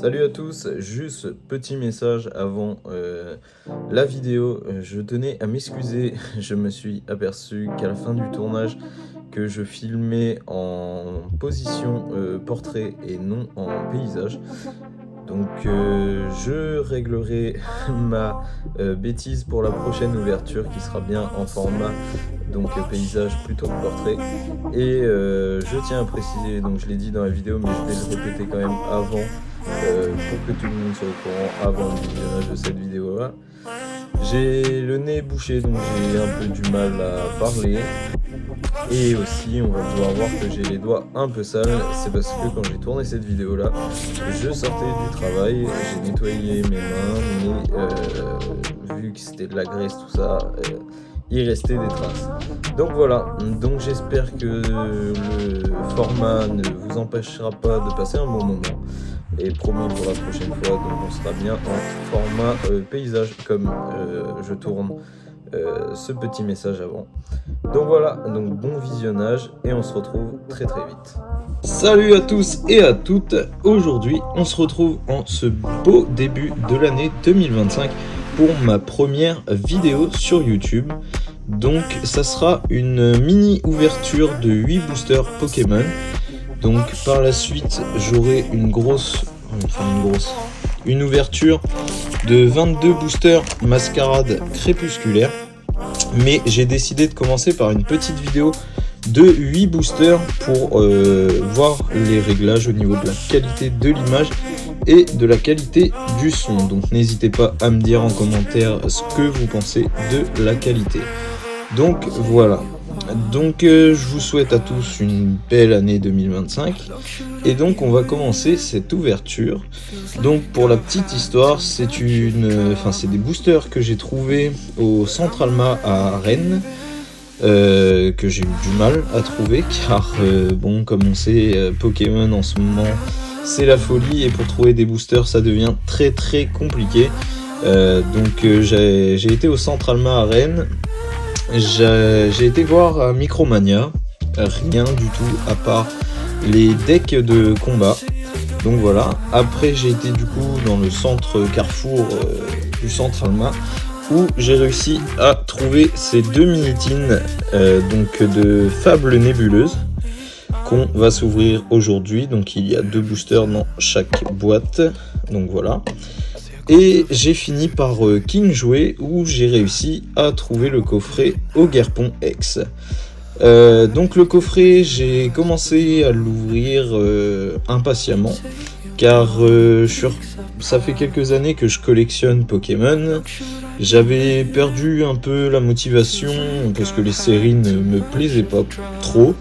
Salut à tous, juste petit message avant la vidéo, je tenais à m'excuser, je me suis aperçu qu'à la fin du tournage que je filmais en position portrait et non en paysage. Donc je réglerai ma bêtise pour la prochaine ouverture qui sera bien en format donc paysage plutôt que portrait. Et je tiens à préciser, donc je l'ai dit dans la vidéo mais je vais le répéter quand même avant pour que tout le monde soit au courant avant le visionnage de cette vidéo là. J'ai le nez bouché donc j'ai un peu du mal à parler. Et aussi, on va pouvoir voir que j'ai les doigts un peu sales. C'est parce que quand j'ai tourné cette vidéo là, je sortais du travail, j'ai nettoyé mes mains, mais vu que c'était de la graisse, tout ça, il restait des traces. Donc voilà, donc j'espère que le format ne vous empêchera pas de passer un bon moment. Et promis pour la prochaine fois, donc on sera bien en format paysage comme je tourne ce petit message avant. Donc voilà, donc bon visionnage et on se retrouve très vite. Salut à tous et à toutes, aujourd'hui on se retrouve en ce beau début de l'année 2025 pour ma première vidéo sur YouTube. Donc ça sera une mini ouverture de 8 boosters Pokémon. Donc par la suite j'aurai une ouverture de 22 boosters Mascarade Crépusculaire. Mais j'ai décidé de commencer par une petite vidéo de 8 boosters pour voir les réglages au niveau de la qualité de l'image et de la qualité du son. Donc n'hésitez pas à me dire en commentaire ce que vous pensez de la qualité. Donc voilà. Donc je vous souhaite à tous une belle année 2025 et donc on va commencer cette ouverture. Donc pour la petite histoire, c'est des boosters que j'ai trouvé au Centralma à Rennes, que j'ai eu du mal à trouver car bon, comme on sait, Pokémon en ce moment c'est la folie et pour trouver des boosters ça devient très compliqué. Donc j'ai été au Centralma à Rennes. J'ai été voir à Micromania, rien du tout à part les decks de combat. Donc voilà, après j'ai été du coup dans le centre Carrefour du Centralma où j'ai réussi à trouver ces deux minitines donc de Fable Nébuleuse qu'on va s'ouvrir aujourd'hui. Donc il y a 2 boosters dans chaque boîte, donc voilà. Et j'ai fini par King Jouet où j'ai réussi à trouver le coffret Ogerpon X. Donc le coffret, j'ai commencé à l'ouvrir impatiemment car ça fait quelques années que je collectionne Pokémon. J'avais perdu un peu la motivation parce que les séries ne me plaisaient pas trop.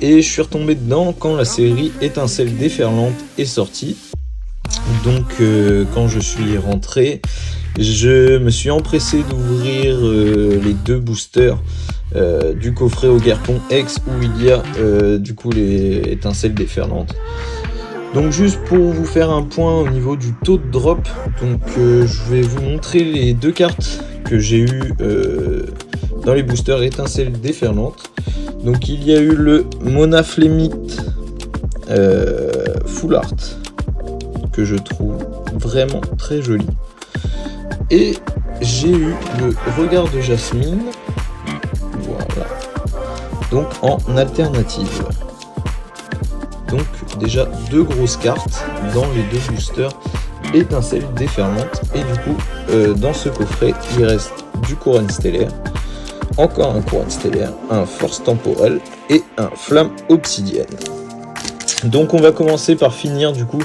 Et je suis retombé dedans quand la série Étincelle déferlante est sortie. Donc quand je suis rentré, je me suis empressé d'ouvrir les 2 boosters du coffret Ogerpon X où il y a du coup les étincelles déferlantes. Donc juste pour vous faire un point au niveau du taux de drop, donc je vais vous montrer les 2 cartes que j'ai eues dans les boosters étincelles déferlantes. Donc il y a eu le Monaflémite Full Art, que je trouve vraiment très joli. Et j'ai eu le Regard de Jasmine, voilà, donc en alternative. Donc déjà 2 grosses cartes dans les 2 boosters étincelles déferlantes. Et du coup dans ce coffret il reste du Couronne Stellaire, encore un Couronne Stellaire, un Force Temporelle et un Flamme Obsidienne. Donc on va commencer par finir du coup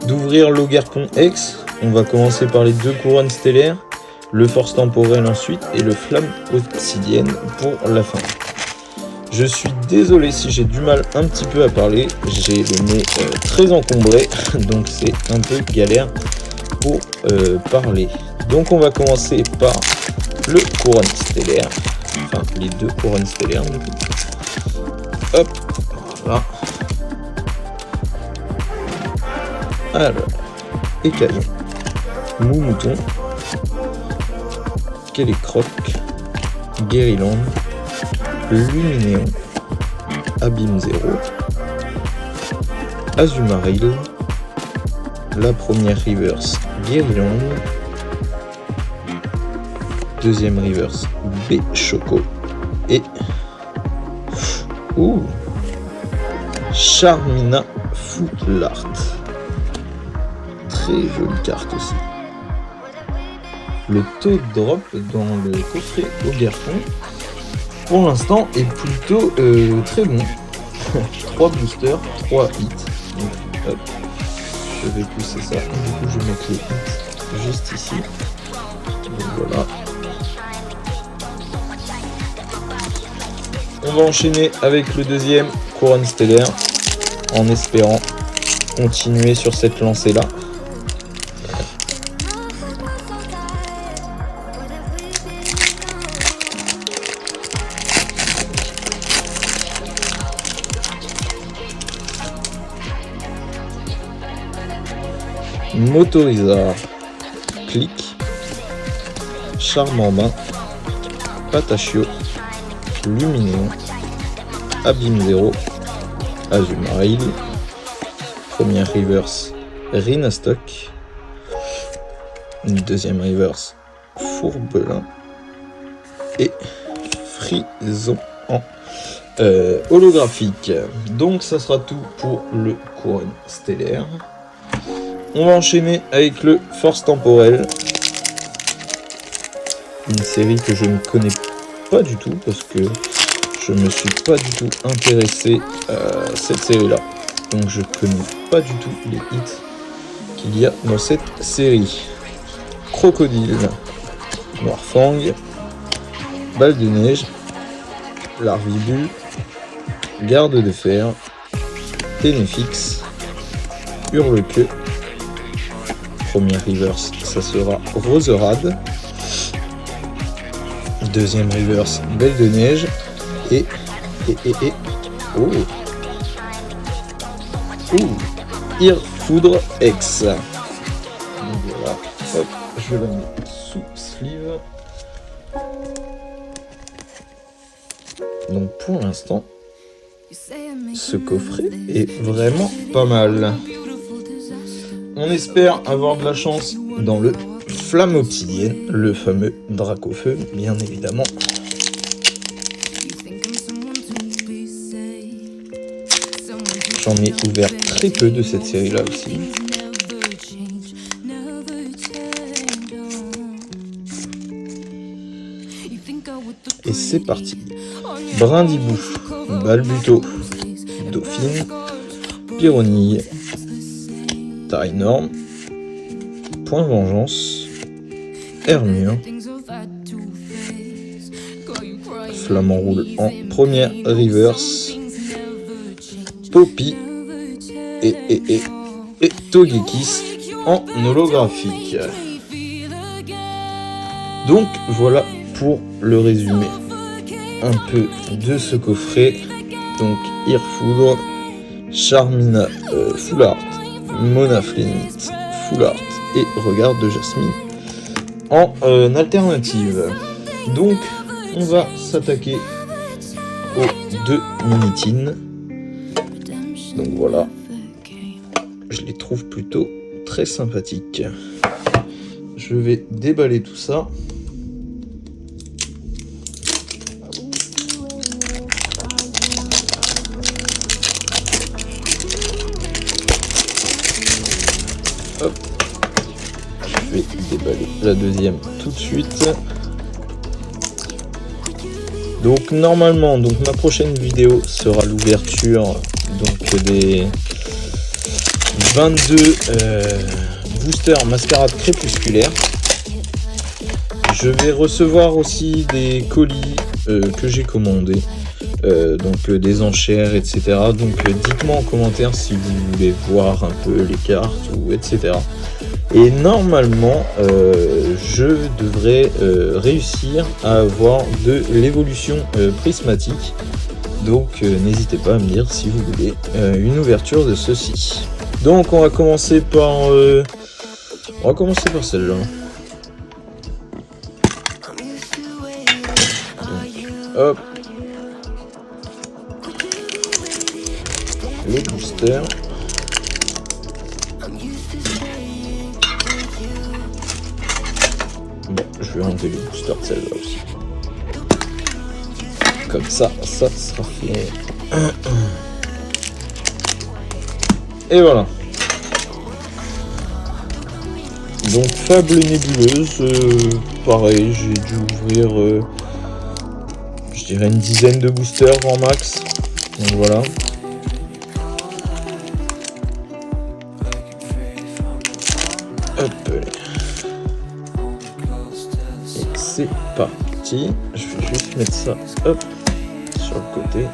d'ouvrir l'Ogerpon X. On va commencer par les 2 couronnes stellaires, le Force Temporelle ensuite et le Flamme Obsidienne pour la fin. Je suis désolé si j'ai du mal un petit peu à parler, j'ai le nez très encombré donc c'est un peu galère pour parler. Donc on va commencer par le couronne stellaire, enfin les 2 couronnes stellaires du coup. Hop, voilà. Alors, Écaillon, Moumouton, Kélécroc, Guériland, Luminéon, Abîme 0, Azumarill, la première reverse Guérilon, deuxième reverse B Choco et Charmina Footart. Très jolie carte aussi. Le taux de drop dans le coffret au Garfon pour l'instant est plutôt très bon. 3 boosters, 3 hits. Donc, hop, je vais pousser ça. Du coup, je vais mettre les hits juste ici. Donc voilà. On va enchaîner avec le deuxième couronne stellaire en espérant continuer sur cette lancée là. Motorizar, Click, Charmant, Patachio, Luminéon, Abîme 0, Azumarill, première reverse Rhinastock, deuxième reverse Fourbelin et Frison en holographique. Donc ça sera tout pour le couronne stellaire. On va enchaîner avec le Force Temporelle, une série que je ne connais pas du tout parce que je me suis pas du tout intéressé à cette série là, donc je connais pas du tout les hits qu'il y a dans cette série. Crocodile, Noirfang, Balle de Neige, Larvibu, Garde de Fer, Ténéfix, Hurle-Queue. Première reverse, ça sera Roserade. Deuxième reverse, Belle de Neige. Et Irfoudre X. Donc voilà, hop, je la mets sous sleeve. Donc pour l'instant, ce coffret est vraiment pas mal. On espère avoir de la chance dans le Flamme Obsidienne, le fameux Dracofeu, bien évidemment. J'en ai ouvert très peu de cette série-là aussi. Et c'est parti. Brindibou, Balbuto, Dauphine, Pyronille, Taille-Norme, Point Vengeance, Hermure, Flamant Roule en première reverse, Poppy et Togekiss en holographique. Donc voilà pour le résumé un peu de ce coffret. Donc Irfoudre, Charmina Footart, Monaflinite, Footart et Regard de Jasmine en alternative. Donc on va s'attaquer aux deux Minitines. Donc voilà, je les trouve plutôt très sympathiques. Je vais déballer tout ça. Hop, je vais déballer la deuxième tout de suite. Donc normalement, ma prochaine vidéo sera l'ouverture donc des 22 boosters Mascarade Crépusculaire. Je vais recevoir aussi des colis que j'ai commandés, donc des enchères, etc. Donc dites-moi en commentaire si vous voulez voir un peu les cartes ou etc. Et normalement, je devrais réussir à avoir de l'évolution prismatique. Donc n'hésitez pas à me dire si vous voulez une ouverture de ceci. Donc on va commencer par celle-là. Hop. Le booster. Bon, je vais enlever le booster de celle-là aussi. Comme ça, ça sera fait. Et voilà. Donc Fable nébuleuse, pareil, j'ai dû ouvrir, je dirais une dizaine de boosters grand max. Donc voilà. Hop. Et c'est parti. Je vais juste mettre ça, hop, sur le côté.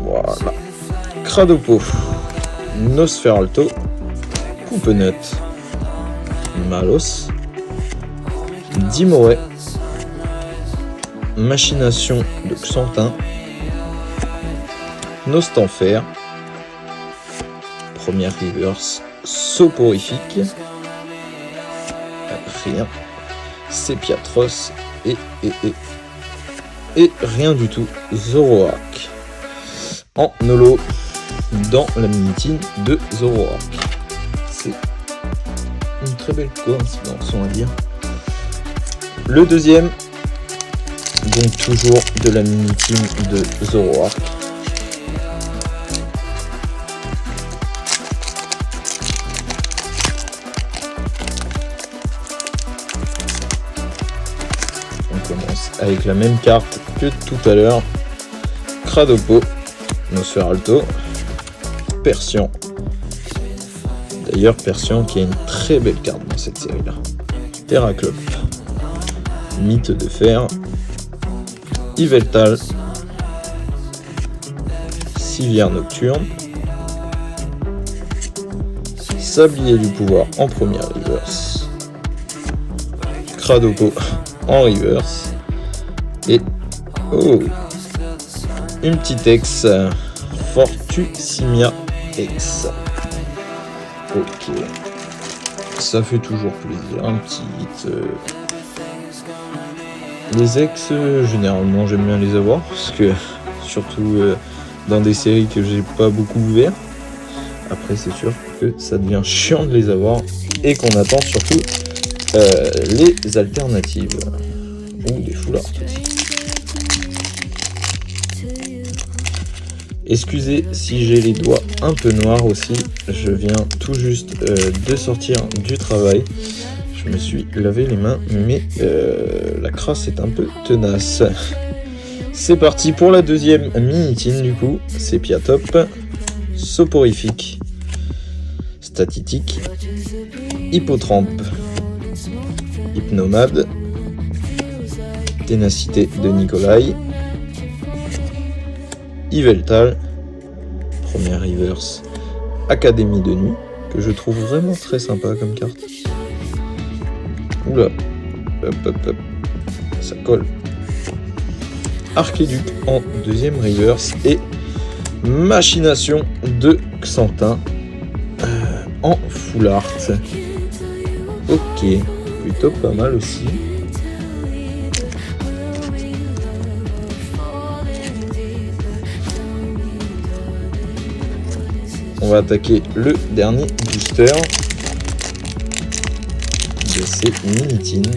Voilà. Cradopo, Nosferalto, Coupenut, Malos, Dimoret, Machination de Xantin, Nostanfer, première reverse, Soporifique, rien, Sepiatros et rien du tout, Zoroark. En holo dans la mini-team de Zoroark. C'est une très belle coïncidence, on va dire. Le deuxième, donc toujours de la mini-team de Zoroark. On commence avec la même carte que tout à l'heure. Cradopo, Nosferalto, Persian. D'ailleurs, Persian qui a une très belle carte dans cette série-là. Terraclope, Mythe de Fer, Yveltal, Civière Nocturne, Sablier du Pouvoir en première reverse, Cradopo en reverse, et oh, une petite ex, Fortusimia X. Ok, ça fait toujours plaisir, un petit hit. Les ex, généralement j'aime bien les avoir, parce que surtout dans des séries que j'ai pas beaucoup ouvert. Après c'est sûr que ça devient chiant de les avoir et qu'on attend surtout les alternatives ou des full art aussi. Excusez si j'ai les doigts un peu noirs aussi, je viens tout juste de sortir du travail. Je me suis lavé les mains, mais la crasse est un peu tenace. C'est parti pour la deuxième mini-team du coup. Sepiatop, Soporifique, Statitique, Hippotrampe, Hypnomade, Ténacité de Nikolai, Yveltal, première reverse, Académie de Nuit, que je trouve vraiment très sympa comme carte. Oula, hop, ça colle. Archéduc en deuxième reverse et Machination de Xantin en full art. Ok, plutôt pas mal aussi. On va attaquer le dernier booster de ces mini-teams.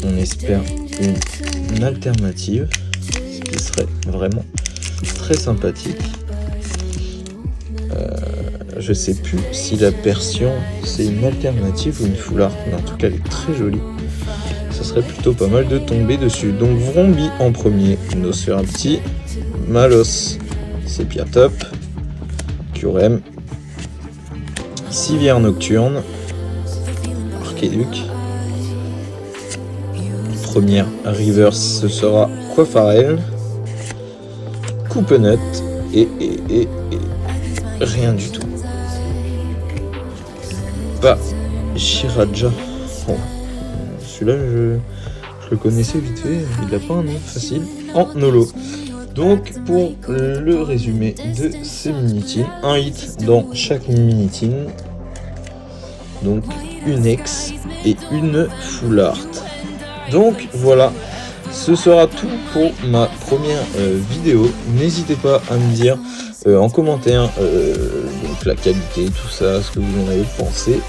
On espère une alternative, ce qui serait vraiment très sympathique. Je sais plus si la Persian c'est une alternative ou une full art, mais en tout cas elle est très jolie. Ça serait plutôt pas mal de tomber dessus. Donc Vrombi en premier, Nosferalti, Malos, Sepiatop, Curem, Civière Nocturne, Archéduc. Première reverse, ce sera Coiffarel, Coupenut et rien du tout. Pas Shiraja. Bon, celui-là je le connaissais vite fait, il n'a pas un nom facile. En holo. Donc pour le résumé de ces mini-teams, un hit dans chaque mini-team. Donc une ex et une full art. Donc voilà, ce sera tout pour ma première vidéo. N'hésitez pas à me dire en commentaire donc la qualité, tout ça, ce que vous en avez pensé.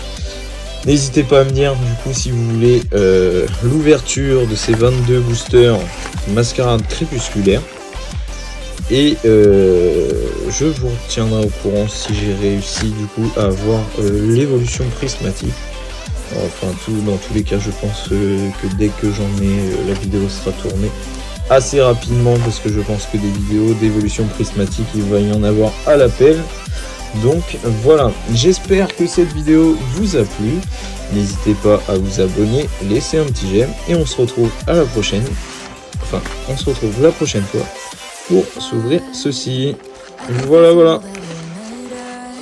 N'hésitez pas à me dire du coup si vous voulez l'ouverture de ces 22 boosters Mascarade Crépusculaire. Et je vous tiendrai au courant si j'ai réussi du coup à avoir l'évolution prismatique. Enfin dans tous les cas je pense que dès que j'en ai la vidéo sera tournée assez rapidement, parce que je pense que des vidéos d'évolution prismatique il va y en avoir à l'appel. Donc voilà, j'espère que cette vidéo vous a plu. N'hésitez pas à vous abonner, laisser un petit j'aime et on se retrouve à la prochaine. Enfin, on se retrouve la prochaine fois pour s'ouvrir ceci. Voilà.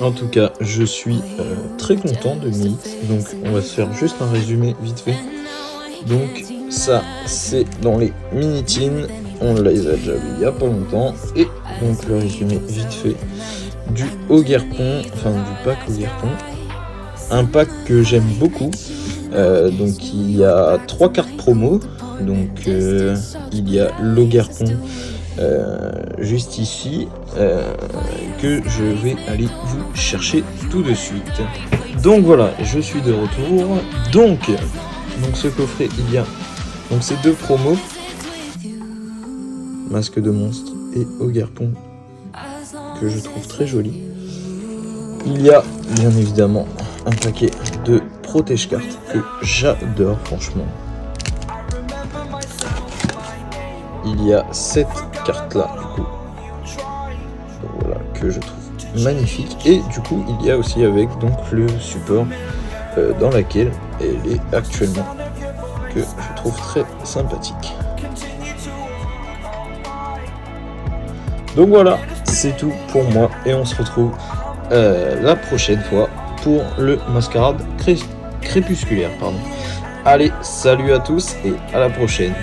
En tout cas, je suis très content de Milix. Donc on va se faire juste un résumé vite fait. Donc ça c'est dans les mini-tins, on les a déjà vus il y a pas longtemps. Et donc le résumé vite fait du Ogerpon, enfin du pack Ogerpon. Un pack que j'aime beaucoup. Donc il y a 3 cartes promo. Donc il y a l'Ogerpon juste ici que je vais aller vous chercher tout de suite. Donc voilà, je suis de retour. Donc ce coffret, il y a donc ces 2 promos, Masque de monstre et Ogerpon, que je trouve très joli. Il y a bien évidemment un paquet de protège cartes que j'adore franchement. Il y a cette carte là du coup, voilà, que je trouve magnifique, et du coup il y a aussi avec donc le support dans laquelle elle est actuellement, que je trouve très sympathique. Donc voilà, c'est tout pour moi et on se retrouve la prochaine fois pour le Mascarade Crépusculaire. Allez, salut à tous et à la prochaine.